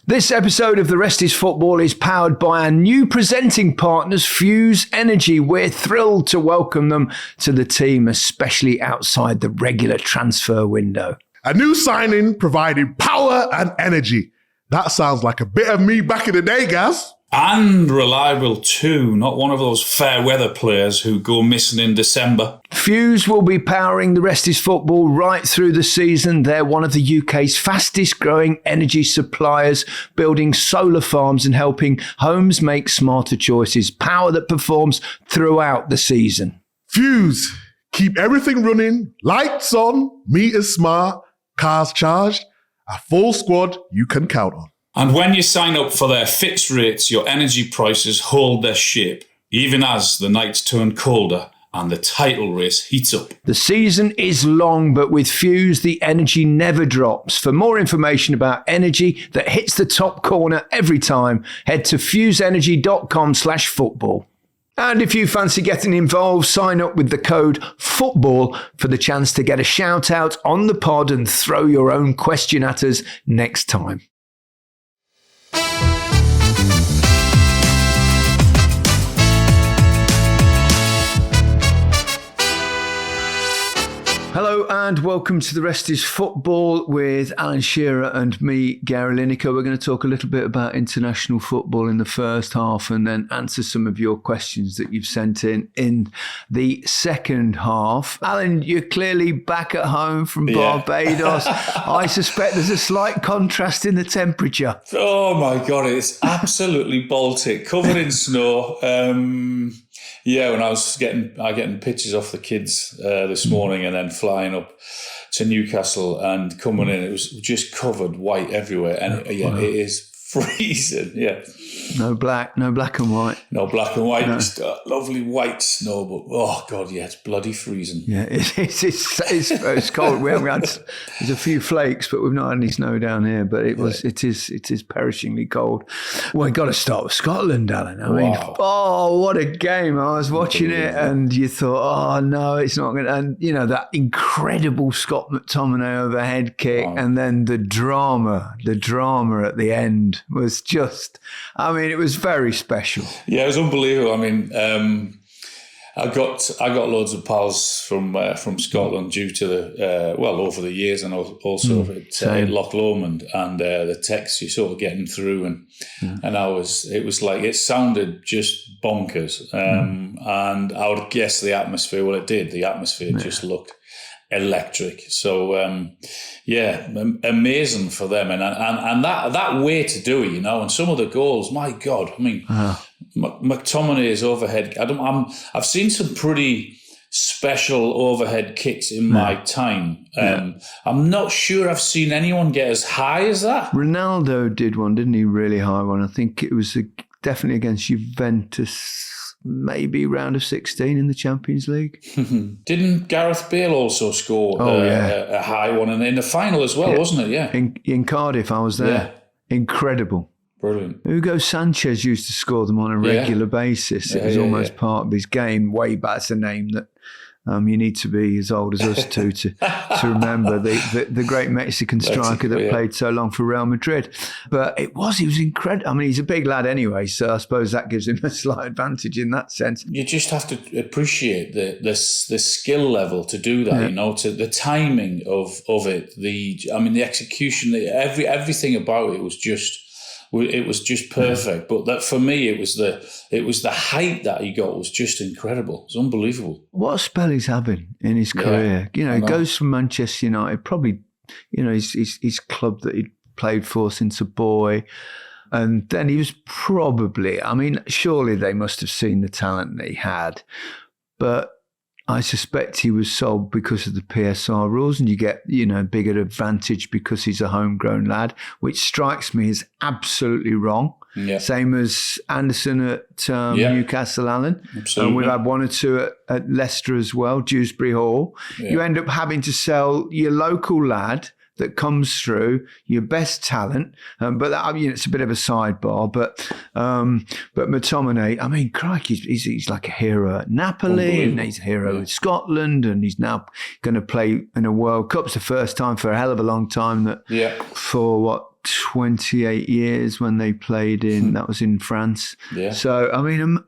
This episode of The Rest is Football is powered by our new presenting partners, Fuse Energy. We're thrilled to welcome them to the team, especially outside the regular transfer window. A new signing providing power and energy. That sounds like a bit of me back in the day, Gaz. And reliable too, not one of those fair weather players who go missing in December. Fuse will be powering The Rest is Football right through the season. They're one of the UK's fastest growing energy suppliers, building solar farms and helping homes make smarter choices. Power that performs throughout the season. Fuse. Keep everything running, lights on, meters smart, cars charged. A full squad you can count on. And when you sign up for their fixed rates, your energy prices hold their shape, even as the nights turn colder and the title race heats up. The season is long, but with Fuse, the energy never drops. For more information about energy that hits the top corner every time, head to fuseenergy.com/football. And if you fancy getting involved, sign up with the code FOOTBALL for the chance to get a shout out on the pod and throw your own question at us next time. Hello and welcome to The Rest is Football with Alan Shearer and me, Gary Lineker. We're going to talk a little bit about international football in the first half and then answer some of your questions that you've sent in the second half. Alan, you're clearly back at home from Barbados. I suspect there's a slight contrast in the temperature. Oh my God, it's absolutely Baltic, covered in snow. Yeah, when I was getting pictures off the kids this morning and then flying up to Newcastle and coming in, it was just covered white everywhere. And it is freezing, yeah. No black and white. No black and white, just lovely white snow, but oh God, yeah, it's bloody freezing. Yeah, it's cold. We haven't had, there's a few flakes, but we've not had any snow down here, but it is perishingly cold. Well, we've got to start with Scotland, Alan. I mean, what a game. I was watching it and you thought, oh no, it's not going to, and you know, that incredible Scott McTominay overhead kick and then the drama at the end was just, I mean, it was very special. Yeah, it was unbelievable. I mean, I got loads of pals from Scotland due to the over the years, and also at Loch Lomond, and the texts you sort of getting through, and it was like it sounded just bonkers, and I would guess the atmosphere. Well, it did. The atmosphere just looked electric. So amazing for them, and that way to do it, you know. And some of the goals, my God, I mean, McTominay's overhead. I've seen some pretty special overhead kicks in my time. I'm not sure I've seen anyone get as high as that. Ronaldo did one, didn't he? Really high one. I think it was definitely against Juventus. Maybe round of 16 in the Champions League. Didn't Gareth Bale also score a high one in the final as well, wasn't it? Yeah. In Cardiff, I was there. Yeah. Incredible. Brilliant. Hugo Sanchez used to score them on a regular basis. It was almost part of his game. Way back, it's a name that you need to be as old as us to remember the great Mexican striker that played so long for Real Madrid. But he was incredible. I mean, he's a big lad anyway, so I suppose that gives him a slight advantage in that sense. You just have to appreciate the skill level to do that, you know, to the timing of it, the execution, everything about it was just perfect. But that for me, it was the height that he got was just incredible. It's unbelievable. What a spell he's having in his career. You know, he goes from Manchester United, probably, you know, his club that he'd played for since a boy. And then he was probably, I mean, surely they must have seen the talent that he had. But I suspect he was sold because of the PSR rules, and you get, you know, bigger advantage because he's a homegrown lad, which strikes me as absolutely wrong. Yeah. Same as Anderson at Newcastle, Allen. Absolutely. We've had one or two at Leicester as well, Dewsbury Hall. Yeah. You end up having to sell your local lad that comes through, your best talent, but that, I mean, it's a bit of a sidebar. But McTominay, I mean, crikey, he's like a hero at Napoli, and he's a hero in Scotland, and he's now going to play in a World Cup. It's the first time for a hell of a long time that for 28 years when they played that was in France. Yeah. So, I mean,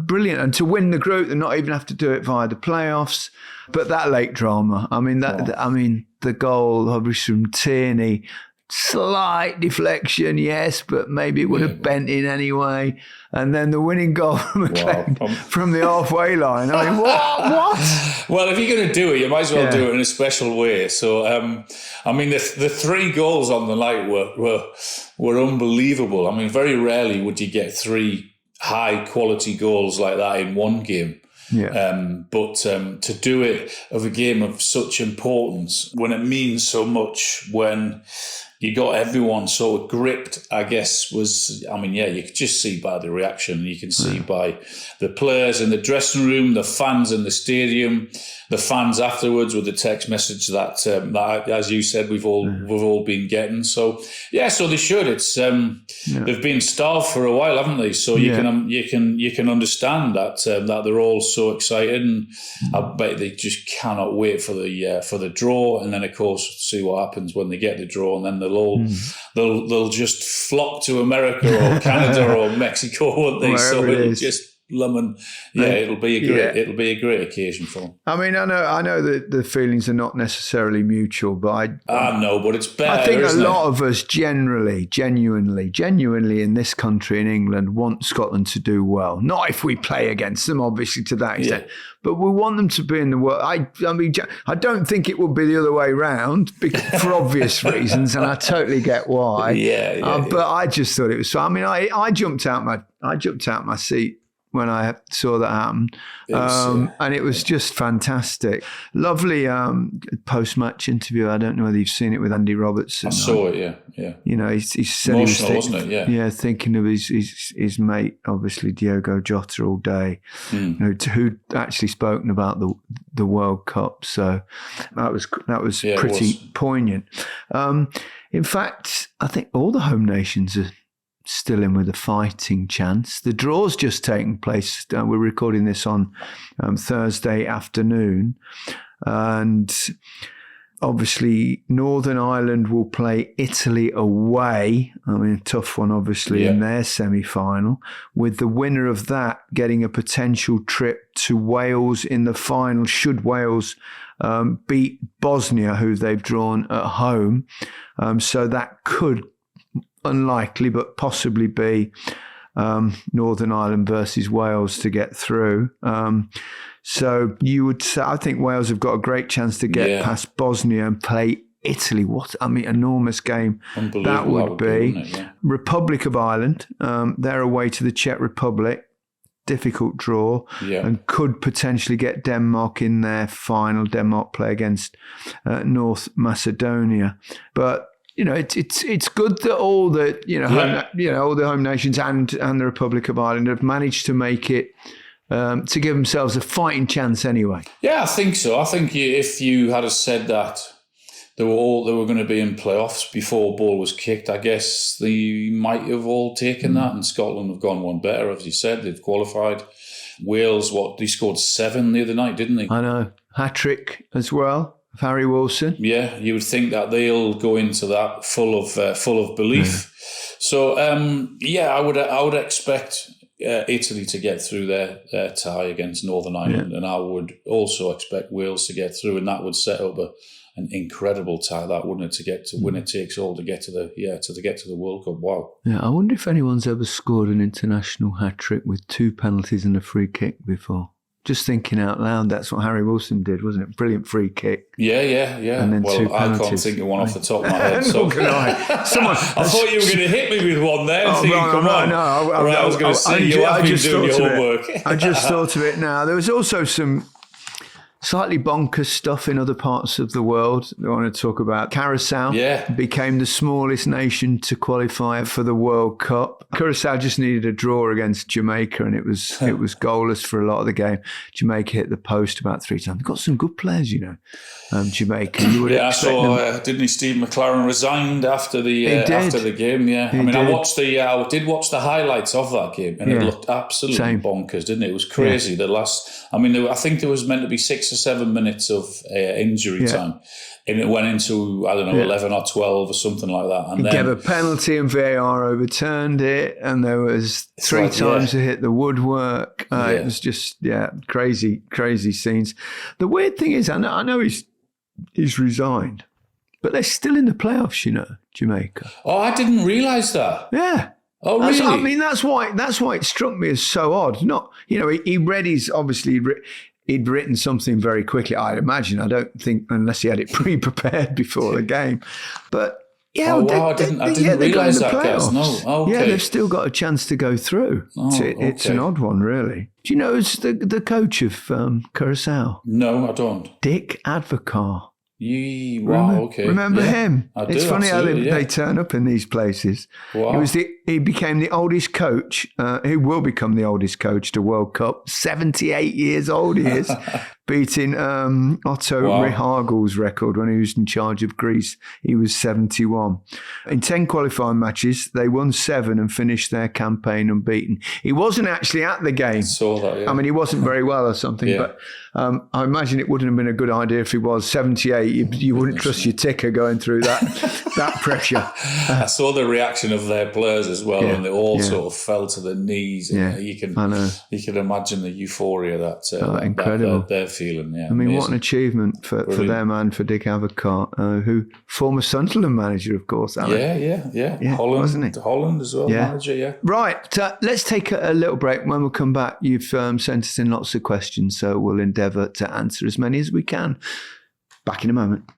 brilliant. And to win the group and not even have to do it via the playoffs. But that late drama, I mean, the goal, obviously, from Tierney, slight deflection, yes, but maybe it would have bent in anyway. And then the winning goal from McLean from the halfway line. I mean, what? Well, if you're going to do it, you might as well do it in a special way. So, I mean, the 3 goals on the night were unbelievable. I mean, very rarely would you get 3 high-quality goals like that in one game. Yeah. But to do it of a game of such importance, when it means so much, when you got everyone so gripped, I guess, you could just see by the reaction. You can see by the players in the dressing room, the fans in the stadium, the fans afterwards with the text message that as you said, we've all been getting. So so they should. It's they've been starved for a while, haven't they? So you can understand that they're all so excited, and I bet they just cannot wait for the draw. And then of course see what happens when they get the draw, and then they'll just flock to America or Canada or Mexico, won't they? Wherever so it is. Just Lemon, it'll be a great occasion for them. I mean, I know that the feelings are not necessarily mutual, but I know, but it's better. I think a isn't lot it? of us genuinely in this country, in England, want Scotland to do well. Not if we play against them, obviously, to that extent, but we want them to be in the world. I mean, I don't think it would be the other way round for obvious reasons, and I totally get why. But I just thought it was. I mean, I jumped out my seat when I saw that happen. And it was just fantastic. Lovely post-match interview. I don't know whether you've seen it with Andy Robertson. I saw it, yeah. You know, he said emotional, he was wasn't it? Yeah, thinking of his mate, obviously Diogo Jota all day, who'd actually spoken about the World Cup. So that was pretty poignant. In fact, I think all the home nations are still in with a fighting chance. The draw's just taken place. We're recording this on Thursday afternoon. And obviously, Northern Ireland will play Italy away. I mean, a tough one, obviously, in their semi-final, with the winner of that getting a potential trip to Wales in the final, should Wales beat Bosnia, who they've drawn at home. So that could, unlikely, but possibly be Northern Ireland versus Wales to get through. So you would say, I think Wales have got a great chance to get past Bosnia and play Italy. What, I mean, enormous game that would be. Republic of Ireland, they're away to the Czech Republic. Difficult draw, and could potentially get Denmark in their final. Denmark play against North Macedonia, but you know, it's good that all the all the home nations and the Republic of Ireland have managed to make it to give themselves a fighting chance anyway. Yeah, I think so. I think if you had said that they were going to be in playoffs before ball was kicked, I guess they might have all taken that. And Scotland have gone one better, as you said. They've qualified. Wales, they scored 7 the other night, didn't they? I know, hat-trick as well. Harry Wilson. Yeah, you would think that they'll go into that full of belief. So I would expect Italy to get through their tie against Northern Ireland, and I would also expect Wales to get through, and that would set up an incredible tie, that wouldn't it, to get to winner takes all to get to the World Cup. Wow. Yeah, I wonder if anyone's ever scored an international hat trick with 2 penalties and a free kick before. Just thinking out loud, that's what Harry Wilson did, wasn't it? Brilliant free kick. Yeah. And then 2 penalties. I can't think of one off the top of my head. So. I thought you were going to hit me with one there. I was going to say, you have been doing your homework. I just thought of it now. There was also some slightly bonkers stuff in other parts of the world. I want to talk about Curaçao. Became the smallest nation to qualify for the World Cup. Curaçao just needed a draw against Jamaica, and it was goalless for a lot of the game. Jamaica hit the post about 3 times. They've got some good players, you know. Jamaica. You would I saw. Didn't Steve McLaren resigned after the game? Yeah, I did watch the highlights of that game, and it looked absolutely bonkers, didn't it? It was crazy. I think there was meant to be 6 or 7 minutes of injury time. And it went into, 11 or 12 or something like that. And he then gave a penalty and VAR overturned it. And there was three times it hit the woodwork. It was just, crazy scenes. The weird thing is, I know he's resigned, but they're still in the playoffs, Jamaica. Oh, I didn't realise that. Yeah. Oh, really? That's why it struck me as so odd. Not, he read he'd written something very quickly, I'd imagine. I don't think, unless he had it pre-prepared before the game. But, I didn't realise that, guys. No. Okay. Yeah, they've still got a chance to go through. It's an odd one, really. Do you know it's the coach of Curaçao? No, I don't. Dick Advocaat. Remember him? I it's do, funny how absolutely, they turn up in these places. Wow. He became the oldest coach, who will become the oldest coach to World Cup. 78 years old he is, beating Otto Rehagel's record when he was in charge of Greece. He was 71. In 10 qualifying matches, they won 7 and finished their campaign unbeaten. He wasn't actually at the game. I saw that, yeah. I mean, he wasn't very well or something, but I imagine it wouldn't have been a good idea if he was 78. You wouldn't trust your ticker going through that pressure. I saw the reaction of their players as well, and they all sort of fell to their knees. You can imagine the euphoria incredible. That they're feeling. Yeah, I mean, what an achievement for them and for Dick Advocaat, who former Sunderland manager, of course. Alan. Yeah. Holland, wasn't he? Holland as well, manager. Yeah. Right. Let's take a little break. When we come back, you've sent us in lots of questions, so we'll endeavour to answer as many as we can. Back in a moment.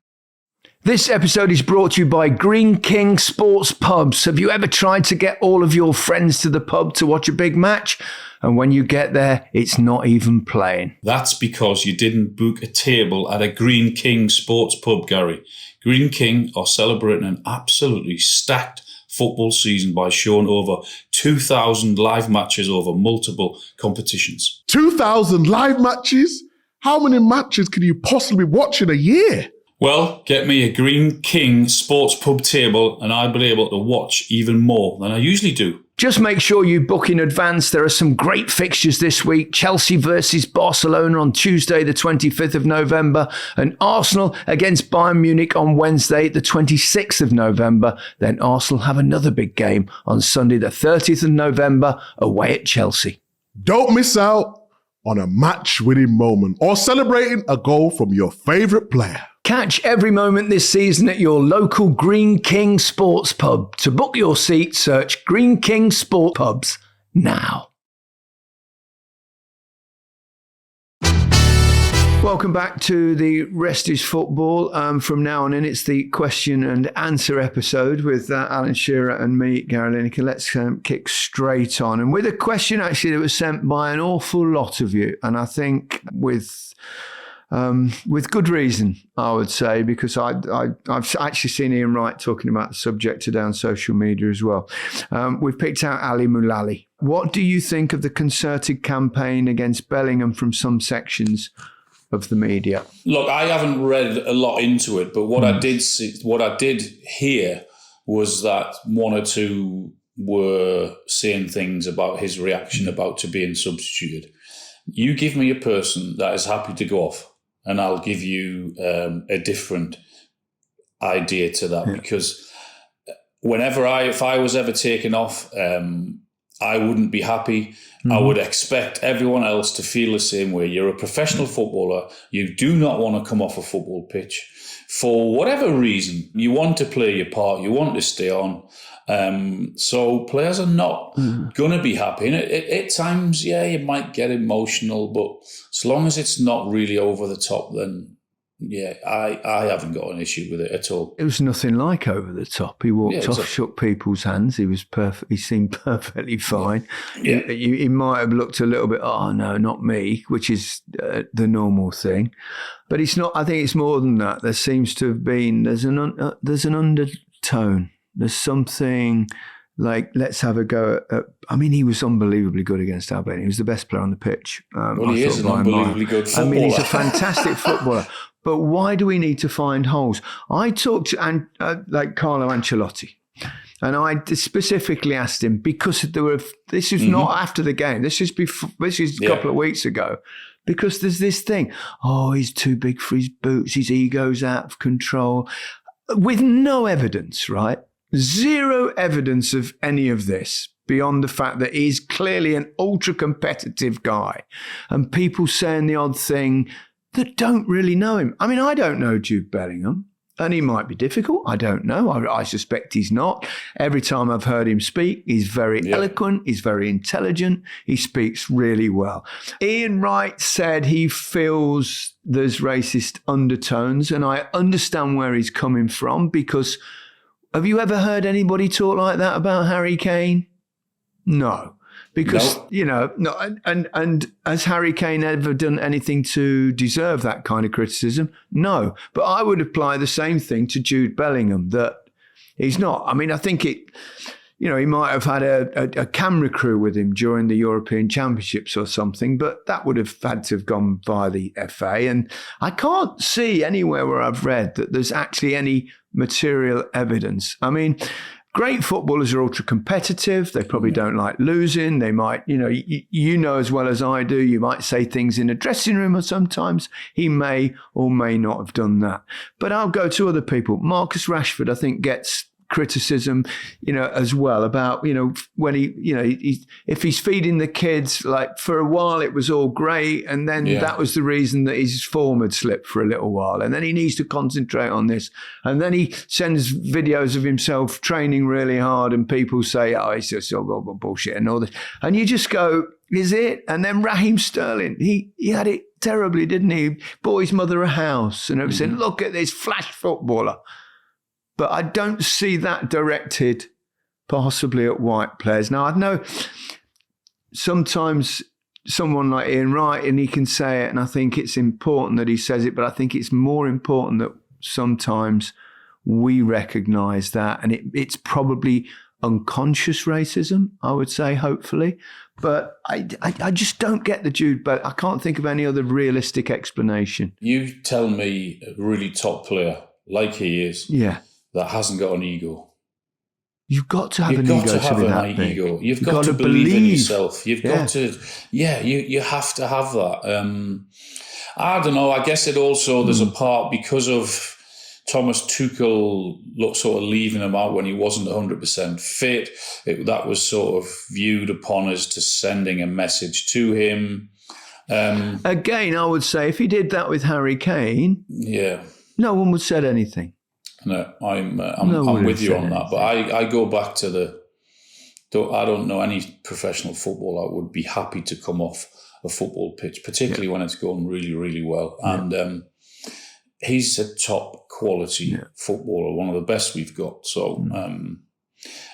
This episode is brought to you by Green King Sports Pubs. Have you ever tried to get all of your friends to the pub to watch a big match? And when you get there, it's not even playing. That's because you didn't book a table at a Green King Sports Pub, Gary. Green King are celebrating an absolutely stacked football season by showing over 2,000 live matches over multiple competitions. 2,000 live matches? How many matches can you possibly watch in a year? Well, get me a Green King Sports Pub table and I'll be able to watch even more than I usually do. Just make sure you book in advance. There are some great fixtures this week. Chelsea versus Barcelona on Tuesday, the 25th of November, and Arsenal against Bayern Munich on Wednesday, the 26th of November. Then Arsenal have another big game on Sunday, the 30th of November, away at Chelsea. Don't miss out on a match-winning moment or celebrating a goal from your favourite player. Catch every moment this season at your local Green King Sports Pub. To book your seat, search Green King Sports Pubs now. Welcome back to the Rest is Football. From now on in, it's the question and answer episode with Alan Shearer and me, Gary Lineker. Let's kick straight on. And with a question actually that was sent by an awful lot of you. And I think with good reason, I would say, because I've actually seen Ian Wright talking about the subject today on social media as well. We've picked out Ali Moulali. What do you think of the concerted campaign against Bellingham from some sections of the media? Look, I haven't read a lot into it, but what I did hear was that one or two were saying things about his reaction about to being substituted. You give me a person that is happy to go off, and I'll give you a different idea to that. Because if I was ever taken off, I wouldn't be happy. I would expect everyone else to feel the same way. You're a professional footballer. You do not want to come off a football pitch. For whatever reason, you want to play your part. You want to stay on. So players are not going to be happy. And at times, you might get emotional, but as long as it's not really over the top, then I haven't got an issue with it at all. It was nothing like over the top. He walked off, shook people's hands. He was perfect. He seemed perfectly fine. Yeah. He might have looked a little bit, oh no, not me, which is the normal thing. But it's not. I think it's more than that. There seems to have been. There's an undertone. There's something like, let's have a go at, he was unbelievably good against Albion. He was the best player on the pitch. He is an unbelievably good footballer. He's a fantastic footballer. But why do we need to find holes? I talked to Carlo Ancelotti, and I specifically asked him, because this is not after the game. This is a couple of weeks ago. Because there's this thing, oh, he's too big for his boots, his ego's out of control, with no evidence, right? Zero evidence of any of this beyond the fact that he's clearly an ultra-competitive guy. And people saying the odd thing that don't really know him. I mean, I don't know Jude Bellingham. And he might be difficult. I don't know. I suspect he's not. Every time I've heard him speak, he's very eloquent. He's very intelligent. He speaks really well. Ian Wright said he feels there's racist undertones, and I understand where he's coming from, because have you ever heard anybody talk like that about Harry Kane? No. Because, no, and has Harry Kane ever done anything to deserve that kind of criticism? No. But I would apply the same thing to Jude Bellingham, that he's not. I mean, I think he might have had a camera crew with him during the European Championships or something, but that would have had to have gone via the FA. And I can't see anywhere where I've read that there's actually any material evidence. I mean, great footballers are ultra competitive. They probably don't like losing. They might, you know as well as I do, you might say things in a dressing room, or sometimes he may or may not have done that. But I'll go to other people. Marcus Rashford, I think, gets criticism, as well about, when if he's feeding the kids, like for a while it was all great, and then that was the reason that his form had slipped for a little while, and then he needs to concentrate on this, and then he sends videos of himself training really hard, and people say, oh, it's just all bullshit and all this, and you just go, is it? And then Raheem Sterling, he had it terribly, didn't he? Bought his mother a house, and said, look at this flash footballer. But I don't see that directed possibly at white players. Now, I know sometimes someone like Ian Wright, and he can say it, and I think it's important that he says it, but I think it's more important that sometimes we recognise that, and it's probably unconscious racism, I would say, hopefully. But I just don't get the Jude, but I can't think of any other realistic explanation. You tell me a really top player, like he is, that hasn't got an ego. You've got to have an ego to be that big. You've got to believe in yourself. You've got to, you have to have that. I don't know. I guess it also, there's a part because of Thomas Tuchel sort of leaving him out when he wasn't 100% fit. That was sort of viewed upon as to sending a message to him. Again, I would say if he did that with Harry Kane, no one would have said anything. No, I'm with you on that. But I go back to I don't know any professional footballer would be happy to come off a football pitch, particularly when it's going really, really well. Yeah. And he's a top quality footballer, one of the best we've got. So,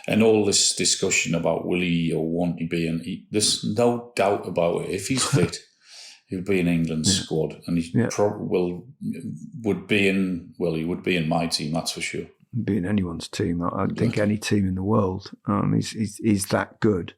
and all this discussion about will he or won't he be, there's no doubt about it. If he's fit, he'll be in England's squad, and he would be in my team, that's for sure. Be in anyone's team. I think any team in the world is that good.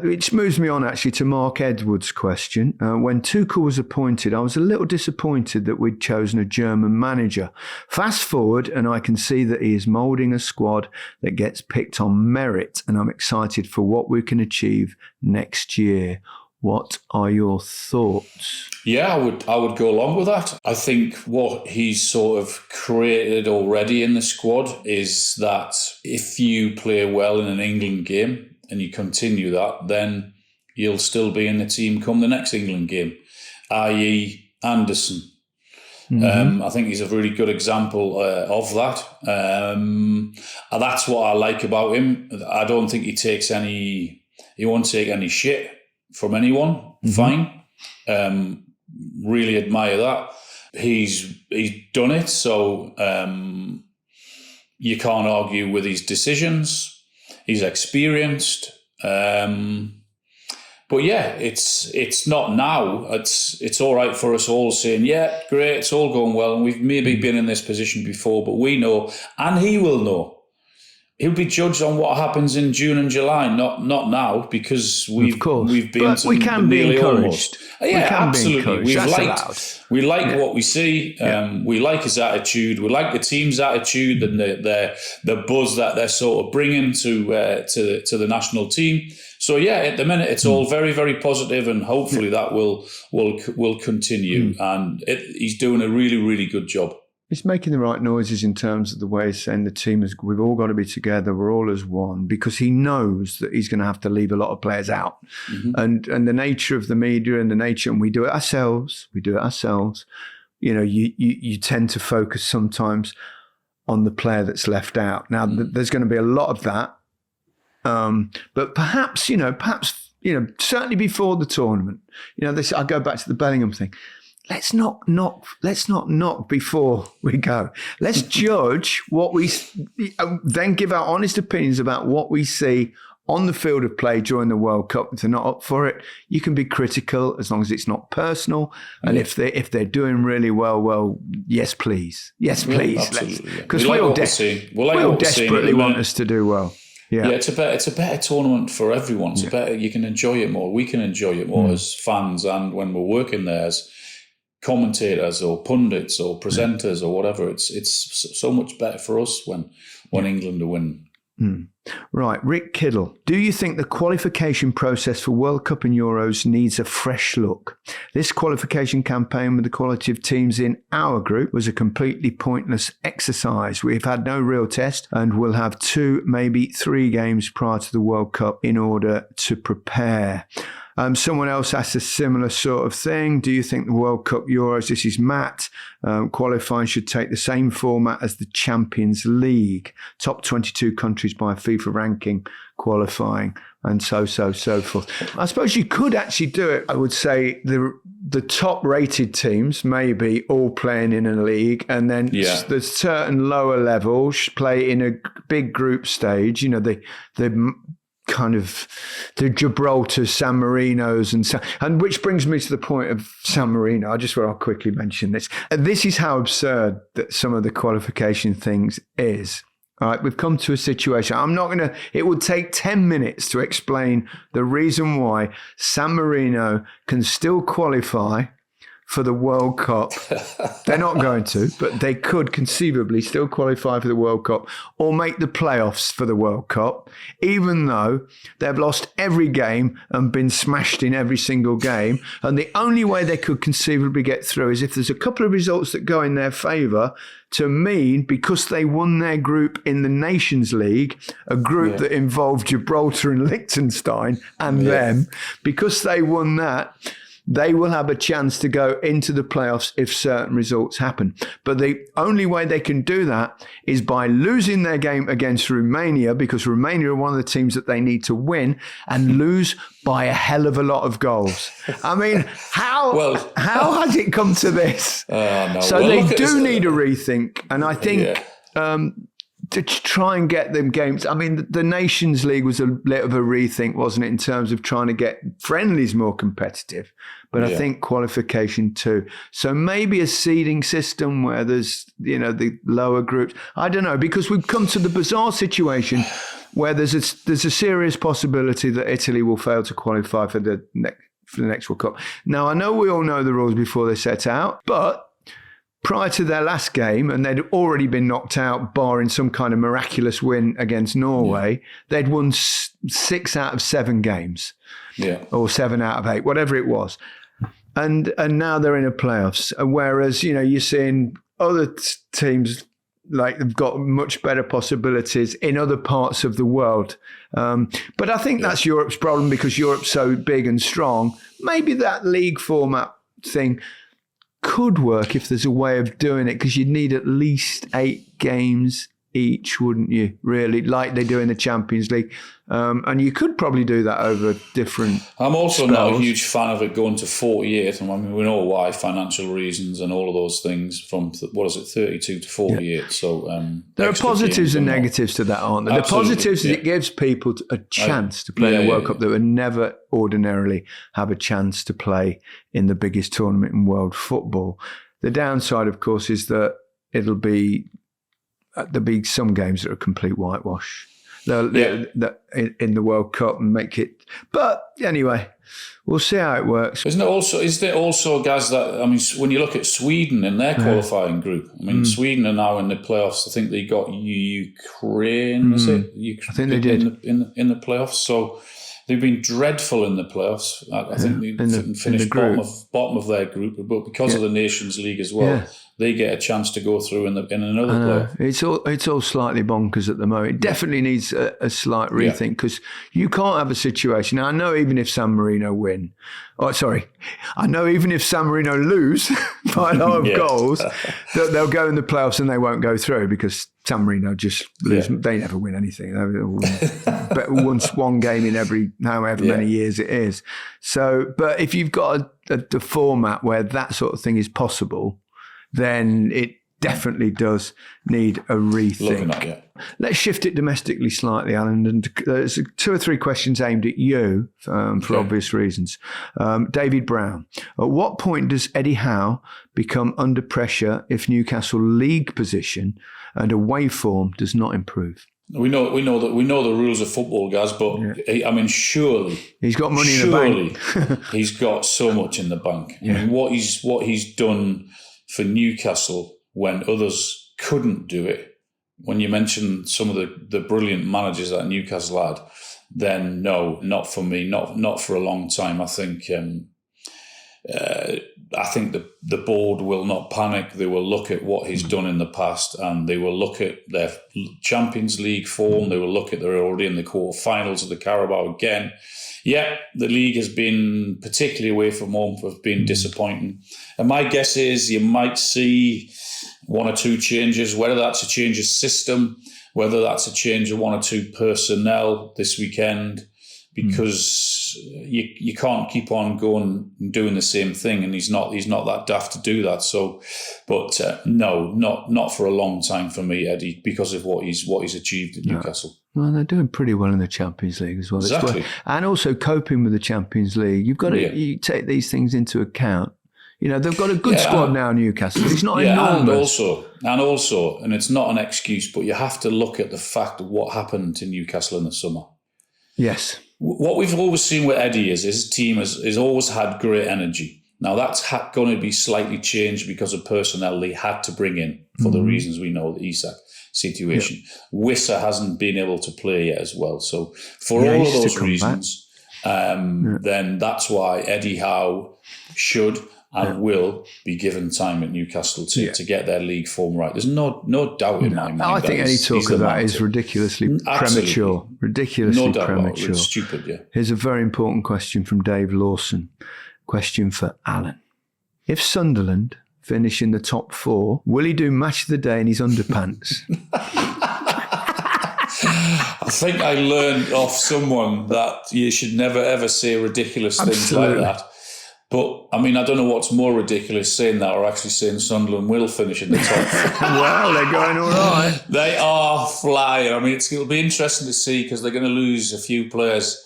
Which moves me on actually to Mark Edwards' question. When Tuchel was appointed, I was a little disappointed that we'd chosen a German manager. Fast forward, and I can see that he is moulding a squad that gets picked on merit, and I'm excited for what we can achieve next year. What are your thoughts? Yeah, I would go along with that. I think what he's sort of created already in the squad is that if you play well in an England game and you continue that, then you'll still be in the team come the next England game, i.e. Anderson. I think he's a really good example of that. That's what I like about him. I don't think he won't take any shit from anyone. Fine. Really admire that. He's done it, so you can't argue with his decisions. He's experienced. But yeah, it's not now. It's all right for us all saying, yeah, great, it's all going well, and we've maybe been in this position before, but we know, and he will know, he'll be judged on what happens in June and July, not now, because we've been but we can be encouraged. Yeah, absolutely. We like Yeah. what we see. We like his attitude. We like the team's attitude and the buzz that they're sort of bringing to the national team. So at the minute it's all very, very positive, and hopefully that will continue. And he's doing a really, really good job. He's making the right noises in terms of the way he's saying the team is, we've all got to be together, we're all as one, because he knows that he's going to have to leave a lot of players out. And the nature of the media and the nature, and we do it ourselves. You know, you tend to focus sometimes on the player that's left out. Now, there's going to be a lot of that. But perhaps, certainly before the tournament, I go back to the Bellingham thing. Let's not knock before we go. Let's judge what we then give our honest opinions about what we see on the field of play during the World Cup. If they're not up for it, you can be critical as long as it's not personal. And if they're doing really well, yes, please. Yes, please. Because we all desperately want us to do well. Yeah, it's a better tournament for everyone. It's better. You can enjoy it more. We can enjoy it more as fans, and when we're working there as commentators or pundits or presenters or whatever, it's so much better for us when England are winning. Right, Rick Kiddle. Do you think the qualification process for World Cup and Euros needs a fresh look? This qualification campaign with the quality of teams in our group was a completely pointless exercise. We've had no real test and we'll have 2, maybe 3 games prior to the World Cup in order to prepare. Someone else asked a similar sort of thing. Do you think the World Cup Euros, this is Matt, qualifying should take the same format as the Champions League? Top 22 countries by FIFA ranking qualifying and so forth. I suppose you could actually do it. I would say the top rated teams maybe all playing in a league, and then the certain lower levels play in a big group stage. The kind of the Gibraltar, San Marinos, and which brings me to the point of San Marino. I'll quickly mention this. This is how absurd that some of the qualification things is. All right, we've come to a situation. It would take 10 minutes to explain the reason why San Marino can still qualify for the World Cup. They're not going to, but they could conceivably still qualify for the World Cup or make the playoffs for the World Cup, even though they've lost every game and been smashed in every single game. And the only way they could conceivably get through is if there's a couple of results that go in their favour, to mean because they won their group in the Nations League, a group that involved Gibraltar and Liechtenstein and them, because they won that, they will have a chance to go into the playoffs if certain results happen. But the only way they can do that is by losing their game against Romania, because Romania are one of the teams that they need to win and lose by a hell of a lot of goals. I mean, how has it come to this? No. So they do need a rethink. And I think to try and get them games. I mean, the Nations League was a bit of a rethink, wasn't it, in terms of trying to get friendlies more competitive. But I think qualification too. So maybe a seeding system where there's, the lower groups. I don't know, because we've come to the bizarre situation where there's a serious possibility that Italy will fail to qualify for the next World Cup. Now, I know we all know the rules before they set out, but prior to their last game, and they'd already been knocked out, barring some kind of miraculous win against Norway, they'd won 6 out of 7 games, or 7 out of 8, whatever it was. And now they're in a playoffs. Whereas, you're seeing other teams like they've got much better possibilities in other parts of the world. But I think that's Europe's problem, because Europe's so big and strong. Maybe that league format thing could work if there's a way of doing it, because you'd need at least 8 games each, wouldn't you, really, like they do in the Champions League. And you could probably do that over different I'm also spells. Not a huge fan of it going to 48. I mean, we know why, financial reasons and all of those things, from, 32 to 48. Yeah. So there are positives and negatives to that, aren't there? Absolutely. The positives is it gives people a chance to play in the World Cup that would never ordinarily have a chance to play in the biggest tournament in world football. The downside, of course, is that it'll be there'll be some games that are a complete whitewash. They'll in the World Cup and make it. But anyway, we'll see how it works. Is there also, guys, that, I mean, when you look at Sweden in their qualifying group, I mean, Sweden are now in the playoffs. I think they got Ukraine, is it? I think they did. In the playoffs. So they've been dreadful in the playoffs. I think they finished bottom of their group, but because of the Nations League as well, they get a chance to go through in another playoff. It's all slightly bonkers at the moment. It definitely needs a slight rethink because you can't have a situation. Now, I know even if San Marino win, I know even if San Marino lose by a lot of goals, they'll go in the playoffs and they won't go through because San Marino just lose. They never win anything. But once one game in every however many years it is. So, but if you've got a format where that sort of thing is possible, then it definitely does need a rethink. Let's shift it domestically slightly, Alan. And there's 2 or 3 questions aimed at you for obvious reasons. David Brown, at what point does Eddie Howe become under pressure if Newcastle league position and away form does not improve? We know the rules of football, guys, but I mean, surely he's got money in the bank. He's got so much in the bank. I mean, what he's done for Newcastle when others couldn't do it. When you mention some of the brilliant managers that Newcastle had, then no, not for me, not for a long time. I think the board will not panic. They will look at what he's done in the past, and they will look at their Champions League form. They will look at they're already in the quarterfinals of the Carabao again. Yeah, the league has been, particularly away from home, have been disappointing. And my guess is you might see 1 or 2 changes, whether that's a change of system, whether that's a change of 1 or 2 personnel this weekend, because you can't keep on going and doing the same thing, and he's not that daft to do that. So, but no, not for a long time for me, Eddie, because of what he's achieved at Newcastle. Well, they're doing pretty well in the Champions League as well. Exactly. And also coping with the Champions League. You've got to you take these things into account. You know, they've got a good squad now, Newcastle. It's not enormous. And also, and it's not an excuse, but you have to look at the fact of what happened to Newcastle in the summer. Yes. What we've always seen with Eddie is his team has always had great energy. Now, that's going to be slightly changed because of personnel they had to bring in for the reasons we know, the Isak situation. Yep. Wissa hasn't been able to play yet as well. So for all of those reasons, then that's why Eddie Howe should and will be given time at Newcastle to get their league form right. There's no doubt in my mind. I think any talk of that is ridiculously premature. Ridiculously premature. It's stupid, yeah. Here's a very important question from Dave Lawson. Question for Alan. If Sunderland finish in the top 4, will he do match of the day in his underpants? I think I learned off someone that you should never ever say ridiculous things like that. But, I mean, I don't know what's more ridiculous, saying that or actually saying Sunderland will finish in the top. Well, they're going all right. They are flying. I mean, it'll be interesting to see because they're going to lose a few players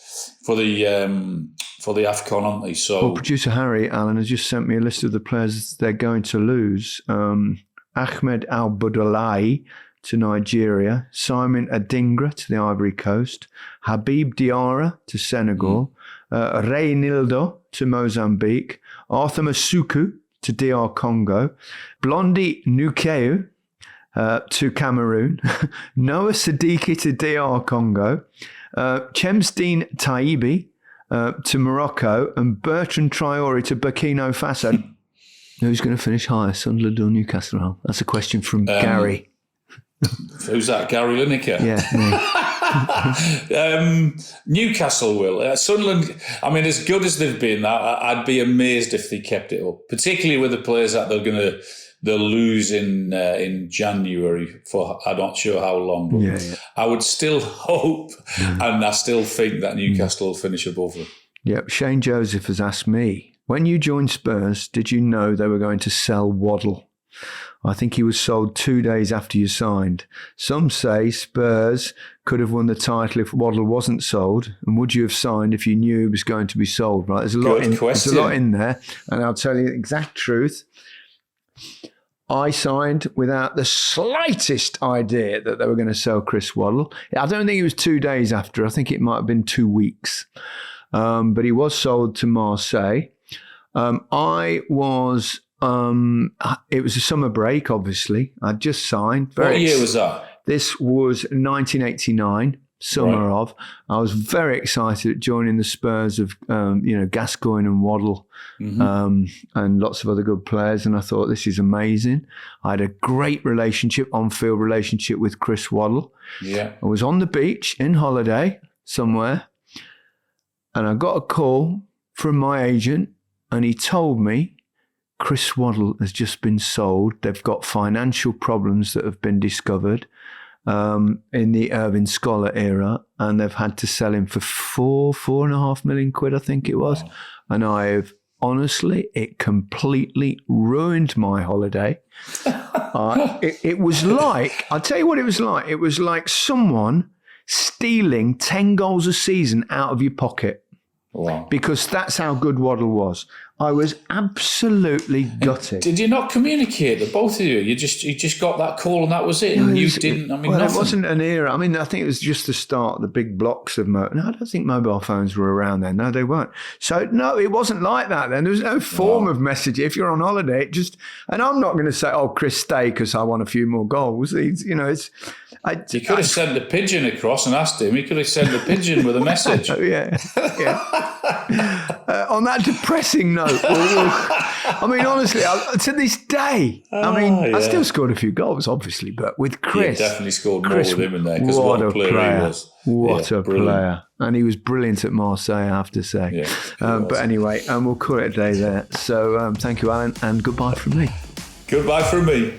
for the AFCON, aren't they? So, well, producer Harry Allen has just sent me a list of the players they're going to lose. Ahmed Al-Budalai to Nigeria, Simon Adingra to the Ivory Coast, Habib Diarra to Senegal, Reynildo to Mozambique, Arthur Masuku to DR Congo, Blondie Nukeu to Cameroon, Noah Siddiqui to DR Congo, Chemsdeen Taibi to Morocco, and Bertrand Traore to Burkina Faso. Who's going to finish higher, Sunderland or Newcastle? That's a question from Gary. Who's that? Gary Lineker? Yeah, Newcastle will. Sunderland, I mean, as good as they've been, I'd be amazed if they kept it up, particularly with the players that they'll lose in January for I'm not sure how long. But I would still hope, and I still think that Newcastle will finish above them. Yep. Shane Joseph has asked me, when you joined Spurs, did you know they were going to sell Waddle? I think he was sold 2 days after you signed. Some say Spurs could have won the title if Waddle wasn't sold. And would you have signed if you knew he was going to be sold? Right? There's a lot in there. And I'll tell you the exact truth. I signed without the slightest idea that they were going to sell Chris Waddle. I don't think it was 2 days after. I think it might have been 2 weeks. But he was sold to Marseille. It was a summer break, obviously. I'd just signed. What year was that? This was 1989. Summer of. I was very excited at joining the Spurs of, Gascoigne and Waddle, and lots of other good players. And I thought, this is amazing. I had a great on-field relationship with Chris Waddle. Yeah. I was on the beach in holiday somewhere, and I got a call from my agent, and he told me, Chris Waddle has just been sold. They've got financial problems that have been discovered in the Irving Scholar era, and they've had to sell him for 4.5 million quid, I think it was. Wow. And it completely ruined my holiday. It was like, I'll tell you what it was like. It was like someone stealing 10 goals a season out of your pocket. Wow. Because that's how good Waddle was. I was absolutely gutted. Did you not communicate, the both of you? You just got that call and that was it? And you didn't, nothing. It wasn't an era. I mean, I think it was just the start of the big blocks of No, I don't think mobile phones were around then. No, they weren't. So, no, it wasn't like that then. There was no form of message. If you're on holiday, and I'm not going to say, Chris, stay because I want a few more goals. You could have sent a pigeon across and asked him. He could have sent a pigeon with a message. Yeah. On that depressing note, I mean, honestly, to this day, I still scored a few goals, obviously, but with Chris. Yeah, definitely scored more with him in there, because what a player he was. What a player. And he was brilliant at Marseille, I have to say. Yeah, but anyway, we'll call it a day there. So thank you, Alan, and goodbye from me. Goodbye from me.